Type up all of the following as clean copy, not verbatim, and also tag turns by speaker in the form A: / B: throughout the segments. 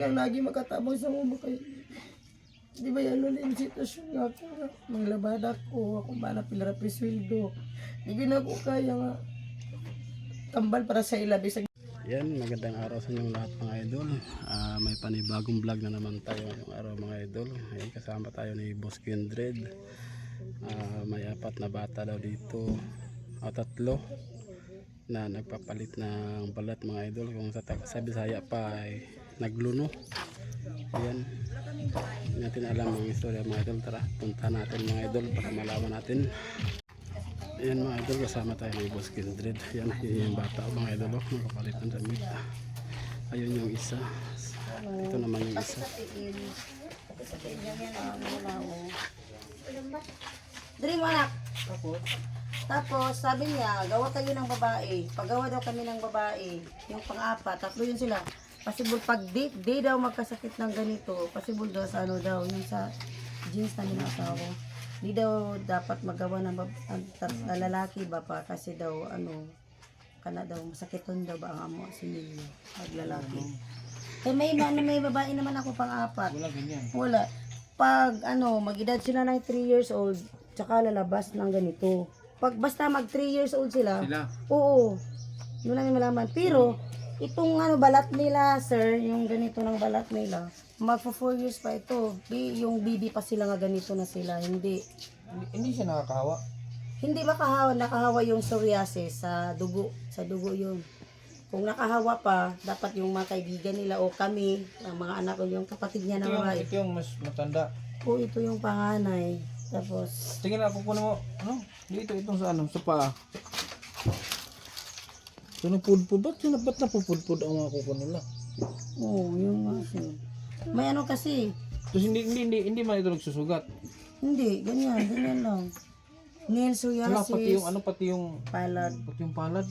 A: Kaya lagi makatabang sa mo kay di ba yan ulit yung sitwasyon nga ako nga manglabada ko ako ba na pilara piswildo di ko kaya nga tambal para sa ilabi sa
B: Yan, magandang araw sa inyong lahat mga idol. May panibagong vlog na naman tayo ngayong araw mga idol. Ay, kasama tayo ni Boss Kindred. May 4 na bata daw dito, o 3 na nagpapalit ng balat mga idol. Kung sa Bisaya pa ay nagluno. Ayan, hindi natin alam ang istorya mga idol. Tara, punta natin mga idol para malaman natin. Ayan mga idol, kasama tayo ni Boss Kindred. Ayan, yung bata mga idol, nakapalit ng damit. Ayun yung isa. Ito naman yung isa.
C: Dream anak. Tapos sabi niya, gawa kayo ng babae. Paggawa daw kami ng babae, yung pang-4, 3 yun sila. Possible pag di daw magkasakit ng ganito, possible daw sa ano daw, yung sa jeans na ninasawa. Di daw dapat magawa ng lalaki ba pa kasi daw ano kana daw masakiton daw ba ang amo sinilyo pag lalaki. Eh may babae naman ako pang-4. Wala ganyan. Wala. Pag ano mag-edad sila ng 3 years old tsaka lalabas ng ganito. Pag basta mag 3 years old sila. Oo. Doon namin malaman. Pero itong ano balat nila, sir, yung ganito ng balat nila, magpo 4 years pa ito. Yung baby pa sila nga ganito na sila, hindi.
D: Hindi siya nakakahawa.
C: Hindi makahawa, nakahawa yung psoriasis sa dugo yun. Kung nakahawa pa, dapat yung mga kaibigan nila o kami, ang mga anak ko, yung kapatid niya na babae.
D: Ito yung mas matanda.
C: O ito yung panganay. Tapos,
D: Tingnan ako kuno mo, ano? Dito itong sa ano, sa paa. So napudpud, ba't napupudpud ang mga kuko nila?
C: oh, yung ano. May ano kasi,
D: Tapos hindi man ito nagsusugat.
C: hindi, ganyan lang. Nail
D: Wala,
C: psoriasis,
D: pati yung
C: palad.
D: palad.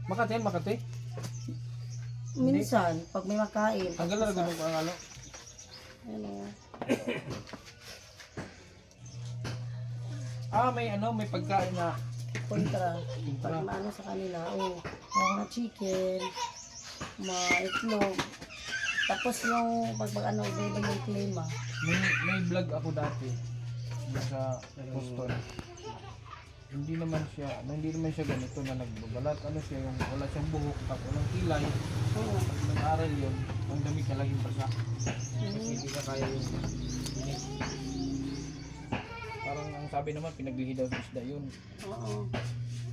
D: Makati.
C: Minsan, pag may makain.
D: Hanggang na ganun ang ano.
C: Ano,
D: May pagkain na
C: kontra. Pag maano sa kanila, mga chicken, mga itlog. Tapos yung pag ano, baby yung klima.
D: may vlog ako dati doon sa Boston. Hindi naman siya ganito na nagbabalat. Ano siya, yung wala siyang buhok, tapos walang kilay. Nag-aral yun, ang dami ka laging basa. Kasi hindi ka kaya yung init. Parang ang sabi naman, pinaglihi daw sa isda yun.
C: Oo.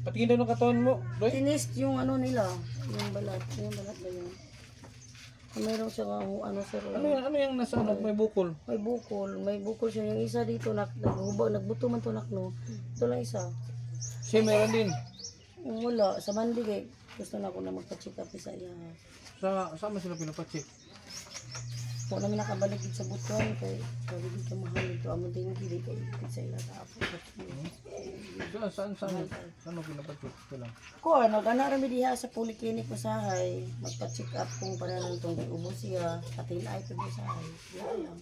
D: Patingin daw ng katawan mo, Roy.
C: Tinest yung ano nila, yung balat. Yung balat ba yun? Meron siya ano sir.
D: Ano yung nasa ano, may bukol?
C: May bukol siya. Yung isa dito, nagbuto man to nakno. Ito lang isa.
D: Siya meron din.
C: Wala, sa mandigay. Gusto na ako na magpa-check up sa iya.
D: Saan mo sila pinapacheck?
C: Kung namin nakabalik sa buton, kay hindi ka mahal ito. Amo din hindi kay sa ila sa apo.
D: Saan mo pinapacheck? Ito lang.
C: Ko ano, rami diha sa polyclinic ko sahay. Magpa-check up kung para nang tong ubos siya. Pati na ito mo sahay. Yan lang.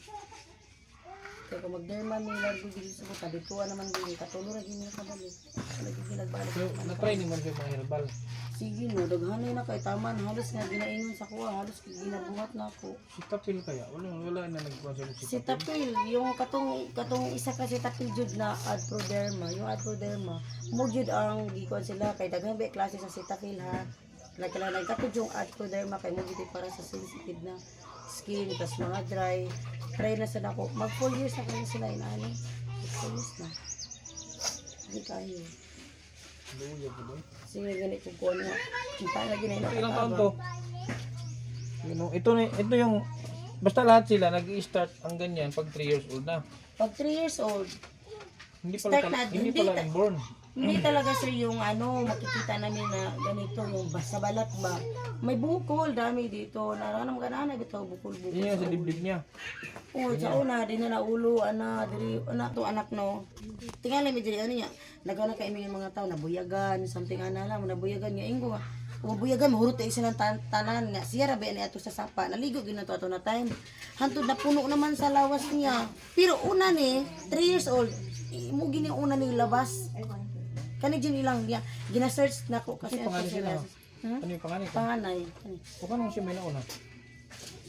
C: Kaya kung mag-derma may largo dito sa buta, dito naman din. Katulo na gini nakabalik. Lagi ginagbalik.
D: So, na-training mo siya mga herbal.
C: Sige no, daghanay na kay taman. Halos nga ginainon sa kuha. Halos ginabuhat na ako.
D: Si Tapil kaya? Wala na nagkuha
C: Si
D: si Tapil.
C: Tapil, yung katong isa kasi Tapil jud na Adproderma, yung Adproderma, mo jud ang gikuan sila kay daghan ba klase sa si Tapil ha. Kailangan katong yung Adproderma kay mo jud para sa sensitive na skin tas mga dry. Try na sa nako. Mag 4 years na kayo sila inaani. 4 years na. Hindi kayo. Sige ganit kung kuha nga. Kita na ginay na.
D: Ilang taon to? Ito yung basta lahat sila nag-i-start ang ganyan pag 3 years old na.
C: Pag 3 years old,
D: Hindi
C: Start
D: pala
C: na,
D: hindi
C: hindi
D: pala inborn.
C: hindi talaga sir yung ano, makikita namin na ganito, yung basa balat ba. May bukol, dami dito. Naranam ka na, bitaw bukol-bukol.
D: Yun yung sa dibdib niya.
C: Oo, sa una, di na naulo, diri, to anak no. Tingnan namin diri, ano niya, nagana ka iming mga tao, nabuyagan, something ana lang, nabuyagan nga, ingo nga. Kung mabuyagan, mahurot tayo silang tanan nga. Siya rabi na ito sa sapa, naligo gina to ato na time. Hantod na puno naman sa lawas niya. Pero una ni, 3 years old, mo gini una ni labas. Kani dyan ilang niya, gina-search na ko kasi
D: Kasi pangalan sila.
C: Hmm?
D: Ano yung pangalan ko?
C: Panganay.
D: O kanong siya may nauna?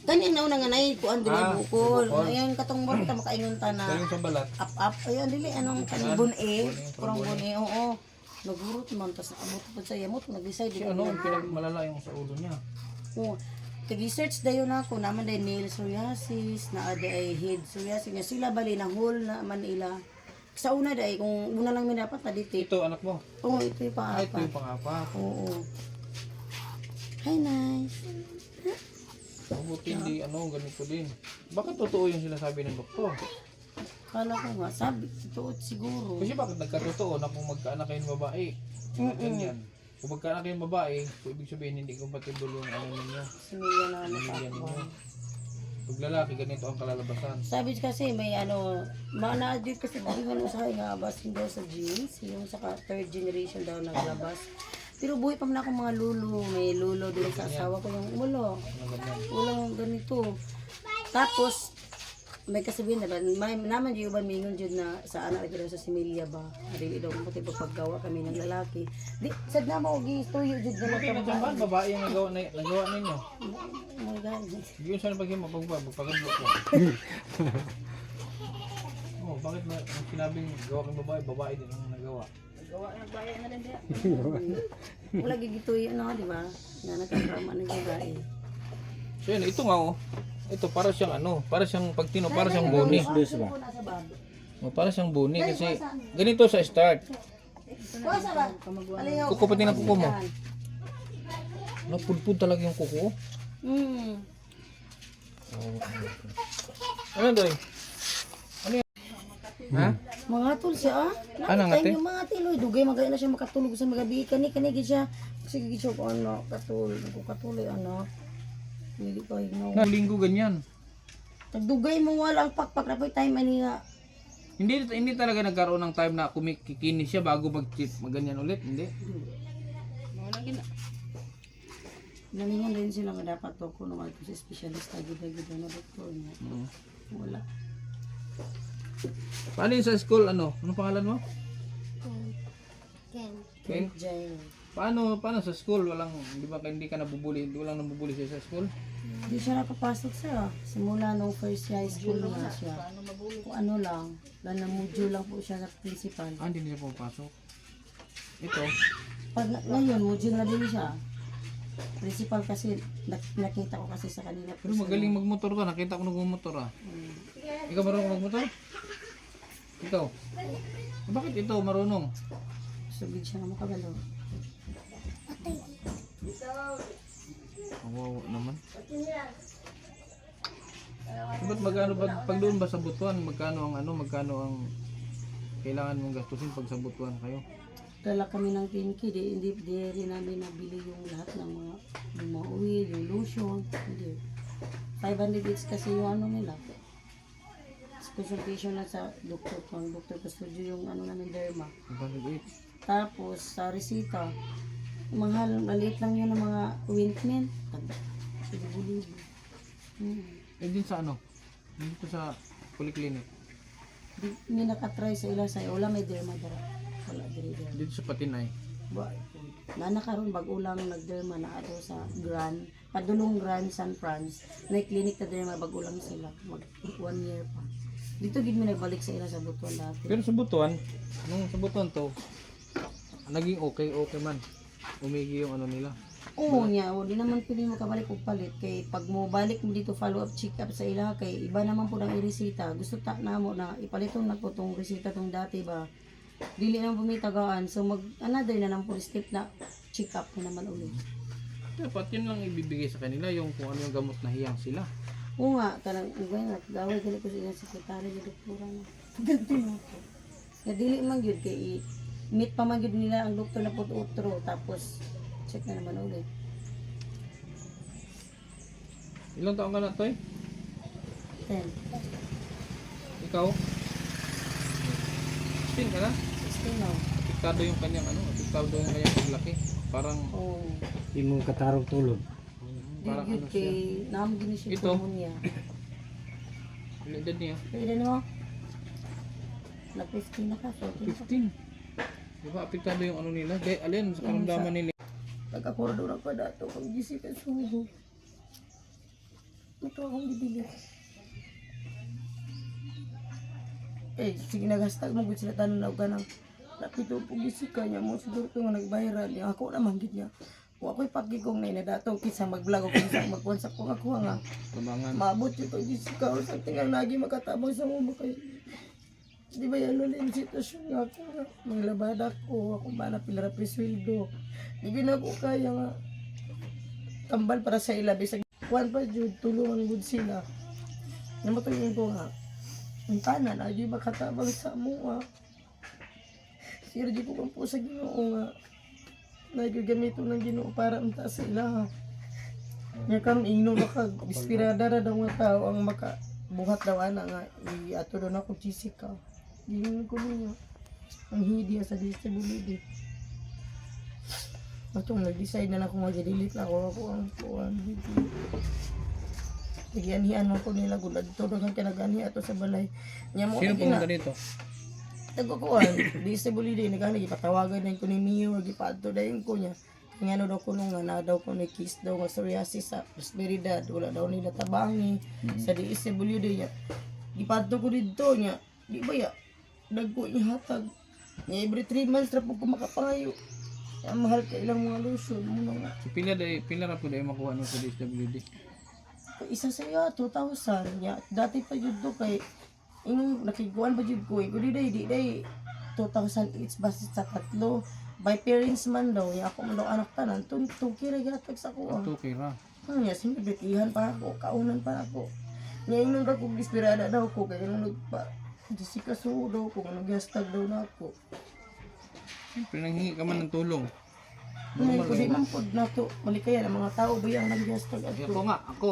C: Kanya na una nga nay kuan dili
D: Ah,
C: bukol.
D: bukol.
C: Ayan katong mo kita makaingon ta na
D: Galing sa balat.
C: up ayun dili anong kanang bun-e, kurang bun-e. Oo. Nagurot man tas abot pud sa yamot nag-decide
D: Si
C: dili.
D: ano, ang pinagmalala yung sa ulo niya.
C: Oo. Tag-research dayon ako naman day nail psoriasis, na ada ay head psoriasis nga sila bali na whole na Manila. Sa una day kung una lang mi dapat na dito.
D: Ito, anak mo.
C: Oo, ito yung
D: Ay, ito
C: pang-apat.
D: yung pang-apat.
C: Oo. Hi, nice.
D: Mabuti hindi, ganito din. Bakit totoo yung sinasabi ng doktor?
C: Kala ko nga, sabi, totoo siguro.
D: Kasi bakit nagkatotoo na kung magkaanak kayong babae? Ganyan. Kung magkaanak kayong babae, so ibig sabihin hindi compatible yung ninyo.
C: Sumilya na
D: Pamilya
C: ako.
D: ninyo. Pag lalaki, ganito ang kalalabasan.
C: Sabi kasi may na-adjust kasi tingnan mo sa nga basin daw sa jeans, yung sa third generation daw naglabas. Pero buhay pa man ako mga lulo, may lulo din sa asawa ko yung ulo. Ulang ganito. Tapos, may kasabihin na ba, may naman yung ba mingon dyan na sa anak daw sa similya ba, dili daw pati paggawa kami ng lalaki. Di, sad na mo, gistuyo dyan na
D: Okay, nadyan ba? Babae yung nagawa ninyo.
C: Oh my God.
D: Yun saan pag magpagandok ko. Oh, bakit na ang sinabing gawa kang babae, babae din ang nagawa?
C: Gawa ng bayan na lang diya. Wala gigituyo na, di ba? Na nagkakrama ng babae.
D: So yun, ito nga oh. Ito para siyang para siyang pagtino, para siyang buni. Oh, para siyang buni kasi ganito sa start. Kuko pati ng kuko mo. Napudpud talaga yung kuko. Ano doy? Ano yan? Ha?
C: Mga tol siya ah.
D: Ano nga, te?
C: Yung mga tiloy, dugay magay na siya makatulog sa magabi kani gid siya. Sige gid siya katulog, katuloy Hindi ko igno.
D: Linggo ganyan.
C: Tagdugay mo wala ang pakpak na po time ani nga.
D: Hindi talaga nagkaroon ng time na kumikinis siya bago mag-cheat, maganyan ulit, hindi.
C: Nalingon din sila nga dapat to kuno mag sa specialista gid na doktor niya. Wala.
D: Paano yung sa school, ano pangalan mo? Ken.
C: Jay.
D: Paano sa school, di ba hindi ka nabubuli, walang nabubuli siya sa school?
C: Hindi siya nakapasok sa simula nung first high school niya siya. Kung ano lang module lang po siya sa principal.
D: Hindi niya pumapasok. Ito,
C: Pag ngayon, module na din siya. Principal kasi, nakita ko kasi sa kanila.
D: pero magaling magmotor ka, nakita ko nagmumotor ah. Ikaw marunong magmotor? Ikaw? Bakit ito marunong?
C: Subig siya na makabalo.
D: Kawawa naman. Ba't magkano pag doon ba sa Butuan, magkano ang kailangan mong gastusin pag sa Butuan kayo?
C: Dala kami ng pinky, hindi rin namin nabili yung lahat ng mga oil, yung lotion, hindi. 500 each kasi yung nila. Consultation na sa doktor Custodio yung namin derma. Tapos sa resita, mahal, maliit lang yun ng mga ointment. Sinubulibo.
D: Eh din sa dito sa polyclinic.
C: Hindi nakatry sa ilang sa'yo. Wala may derma dara. Wala diri.
D: Dito sa Patinay.
C: Nana karon bag-o lang nagderma na ato sa Padulong Grand San Franz. Na clinic na derma bag-o lang sila. Mag 1 year pa. Dito gid mi nagbalik sa ila sa Butuan dati.
D: Pero sa Butuan, nung sa Butuan to, naging okay man. Umigi yung nila.
C: Oo niya, di naman pili mo kabalik og palit kay pag mo balik mo dito follow up check up sa ila kay iba naman po ang iresita. Gusto ta namo na ipaliton na po tong resita tong dati ba. Dili nang bumitagaan so mag another na nang po step na check up na naman ulit.
D: Dapat yun lang ibibigay sa kanila yung kung ano yung gamot na hiyang sila.
C: Oo nga, kanang gaway gali ko sa ilang sekretary ni doktora na. Ganto na po. Dili man gyud kay meet pa man gyud nila ang doktor na po utro tapos check na naman ulit.
D: Ilang taon ka na, Toy?
C: 10.
D: Ikaw? 16 ka na?
C: 16 now.
D: Apektado yung kanyang paglaki. Parang
E: Yung mga katarong tulog.
D: parang
C: Yun kay naam gini siya
D: Ito?
C: pneumonia.
D: ilang edad niya?
C: Pwede mo? Nag-15 na ka, 14 ka.
D: 15. Di ba apektado yung nila? Alin sa karamdaman nila?
A: Nagkakurado na pa dato kung gisi ka suho. ito akong bibili. Sige nagastag mo gud sila tanan na ganang napito po gisika niya mo siguro ko nga nagbayaran niya ako naman gid niya. Kung ako'y pagigong na inadato kinsa mag-vlog o kinsa magkonsak ko ako nga
D: Tumangan.
A: maabot yung to gisika o sa tingang lagi makatabang sa mo kay di ba yan ulit yung sitwasyon nga ako nga manglabada ko ako ba na pilara presweldo di na ko kaya nga tambal para sa ila bisag kuan pa jud tulungan gud sila namatuloy ko nga ang tanan adi makatabang sa mua sir di ko kang po sa Ginoo nga nagagamito ng Ginoo para unta sa ila nga kam ingno baka inspirada ra daw nga tao ang maka buhat daw ana nga ato daw na ko Jessica gingon ko niya ang hidiya sa disability matong nag-decide na ako mag-delete na ako ang kuwan video nagyanihan ko nila gulad to daw kang kinagani ato sa balay nya mo
D: Sino
A: lagi
D: pumunta
A: na
D: dito?
A: nagkukuhan disability nagani gipatawagan na ko ni Mio gipadto dayon ko niya nga daw ko nung na daw ko ni kiss daw nga psoriasis sa prosperidad wala daw nila tabangi sa DSWD niya gipadto ko dito niya di ba ya dagko ihatag niya every 3 months ra po ko makapangayo ang mahal ka ilang mga lotion mo nga
D: So, pila ra po dahil makuha nyo sa DSWD?
A: isa sa iya 2,000 niya dati pa jud to kay ingon nakiguan ba jud ko di day 2,000 each basit sa tatlo by parents man daw niya ako man daw anak tanan tuki ra gyatag sa ko
D: Okay ra.
A: niya sinibitihan pa ako kaunan pa ako niya ingon ra ko inspirada daw ko kay nung nagpa Jessica so daw ko nag-hashtag daw na ako
D: Pinanghingi ka man ng tulong.
A: Ngayon ko di man po na to malikaya ng mga tao ba yung nag-hashtag
D: Ako
A: ato
D: nga, ako.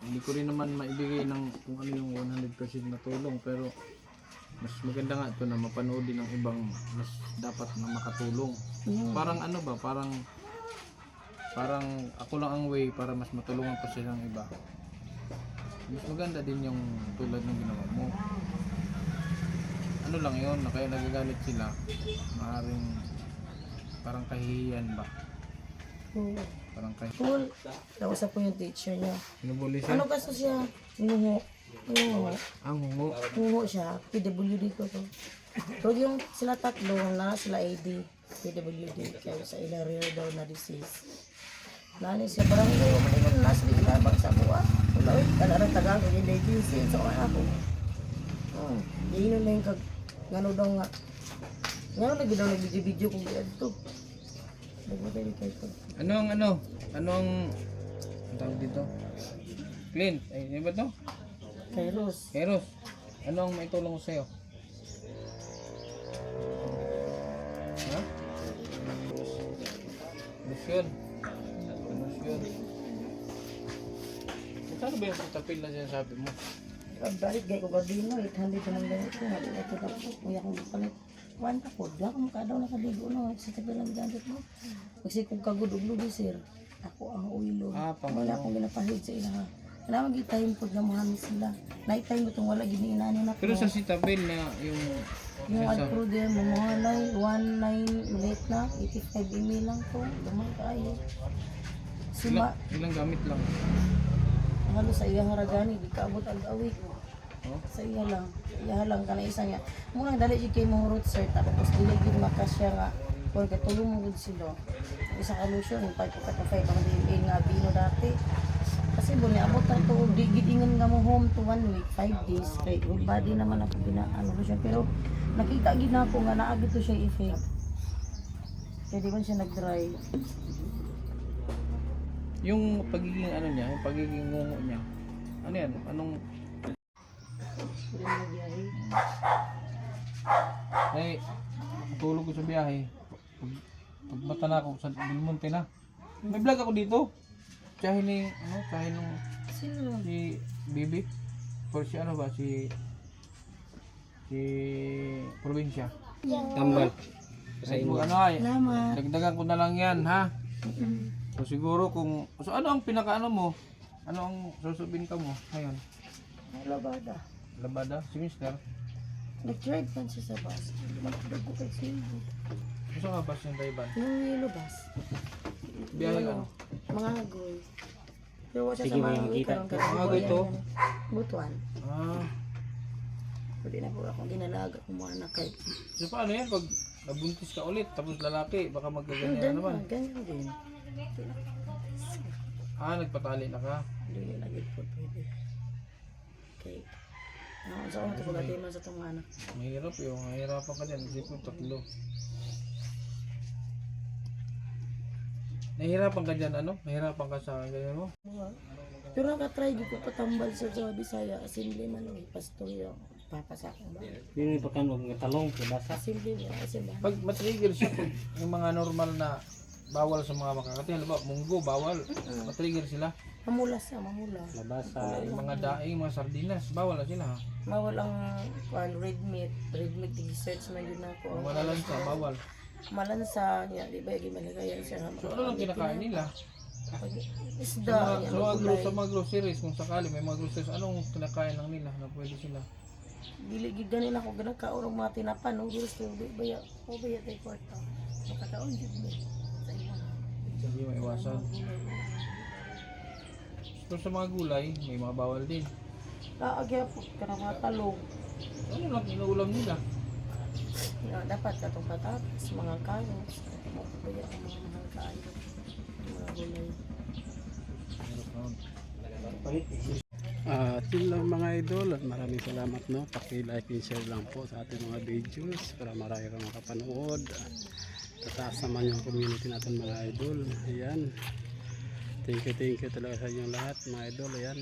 D: Hindi ko rin naman maibigay ng kung ano yung 100% na tulong. Pero mas maganda nga ito na mapanood din ng ibang mas dapat na makatulong. Parang ano ba, parang ako lang ang way para mas matulungan pa silang iba. Mas maganda din yung tulad ng ginawa mo. Ano lang yun, na kaya nagagalit sila. Maaaring parang kahihiyan ba? Parang kahihiyan.
A: cool nausap ko yung teacher niya
D: Sinubuli siya?
A: ano kaso siya nguho
D: Ang hungo.
A: nguho siya PWD ko to pero yung sila tatlo na sila AD PWD kaya sa ila rare daw na disease nani siya parang hindi na nasa bigabang sa buwa wala kalarang tagang yung diabetes so ako yun na yung ngano daw nga ngano lagi daw nag-video kung dito nagmatay kay ko
D: Anong ang tawag dito? Clint, ay ano ba to?
A: Kairos
D: Eros, anong may tulong ko sa'yo? Ha? Lusyon. Lusyon. Magkano ba yung pagtapil na sinasabi mo?
A: balik gay ko gabino 800 naman ganito nga ito ka po kuya kong palit kwanta ko diya ko makadaw nakaligo no sa tabi lang gandit mo magsikog kaguduglo di sir ako ang uilo wala akong ginapahid sa ila kailangan gitime po na mahami sila night time itong wala giniinani na
D: Pero sa sitabil na yung
A: adpro din mamalay 19 minute na 85 ml lang to lamang kaayo
D: ilang gamit lang.
A: halos sa iya haragani di kaabot ag-awi
D: Oh?
A: sa iya lang kana isa nga muna dali jud kay mo root sir tapos dili gid makasya nga kung katulong mo gud sila isa ka lotion pa ko katafay pang DMA nga bino dati kasi mo niabot ang to di gid ingon nga mo home to 1 week 5 days kay good body naman ako ano lotion pero nakita gid nako nga naa gid to siya effect kaya di man siya nag-dry
D: Yung pagiging ano niya, yung pagiging ngungo niya. Ano yan? Anong ay tulog ko sa biyahe. Pagbata na ako sa Belmonte na. May vlog ako dito. Tsahin ni tsahin nung
A: sino
D: si Bibi. Or si ano ba si probinsya.
E: Tambal. Sa
D: Ano
E: inyo.
D: ay
A: salamat
D: dagdagan ko na lang yan ha. So siguro kung so ano ang pinakaano mo? Ano ang susubin ka mo ngayon?
A: labada
D: Labada, semester.
A: nag-drive man siya sa bus magdag ko kay Silvo
D: Gusto nga ba siyang drive?
A: yung yellow bus
D: Biyahe ano?
A: mga agoy
C: Pero siya
E: Sige,
C: sa mga
E: may kita.
D: Mga ito.
C: Butuan.
D: Ah.
C: Pwede na po akong ginalaga kung mga anak kay.
D: So paano yan pag nabuntis ka ulit tapos lalaki baka magkaganyan na naman.
C: Ganyan din.
D: Ah, nagpatali na ka.
C: Hindi na lagi po pwede. Okay. Sa ako ito pagkati man sa itong mga anak.
D: Mahirap yung mahirapan ka dyan. Isip mo 3. Nahihirapan ka dyan ano? Nahihirapan ka sa ganyan mo?
A: Pero nakatry di ko patambal sa Bisaya. Assembly man lang. Pastor yung papasakang ba.
E: Hindi pa ka ng talong, basa.
A: Assembly niya. Assembly.
D: Pag matrigger siya, pag yung mga normal na bawal sa mga makakati, halimbawa munggo, bawal, matrigger sila.
A: Mamulas siya, mamula.
E: Nabasa.
D: Yung mga daing, mga sardinas, bawal na sila.
A: Mawal ang red meat. Red meat, i-search man yun ako.
D: Yung malalansa, bawal.
A: Malansa niya, di ba, gimalagayan siya.
D: So ano lang kinakain nila?
A: Isda.
D: Sa sa mga groceries, kung sakali may mga groceries, anong kinakain lang nila na pwede sila?
A: Dili gid ganin ako ganang kaurong mga tinapan, noodles to, di ba ya, o ba ya tayo kwarta. Makakaon gid mo. Sa imo.
D: Hindi maiwasan. So sa mga gulay, may mga bawal din.
A: Kaagya po, kanang mga talong.
D: Ano lang inuulam nila?
A: Dapat katong patatas, mga carrots, mo ba ya ang mga kain. Mga gulay.
B: Yun lang mga idol at maraming salamat no. Paki-like and share lang po sa ating mga videos para marami kang makapanood. Tataas naman yung community natin mga idol. Ayan. Thank you talaga sa inyong lahat mga idol. Ayan.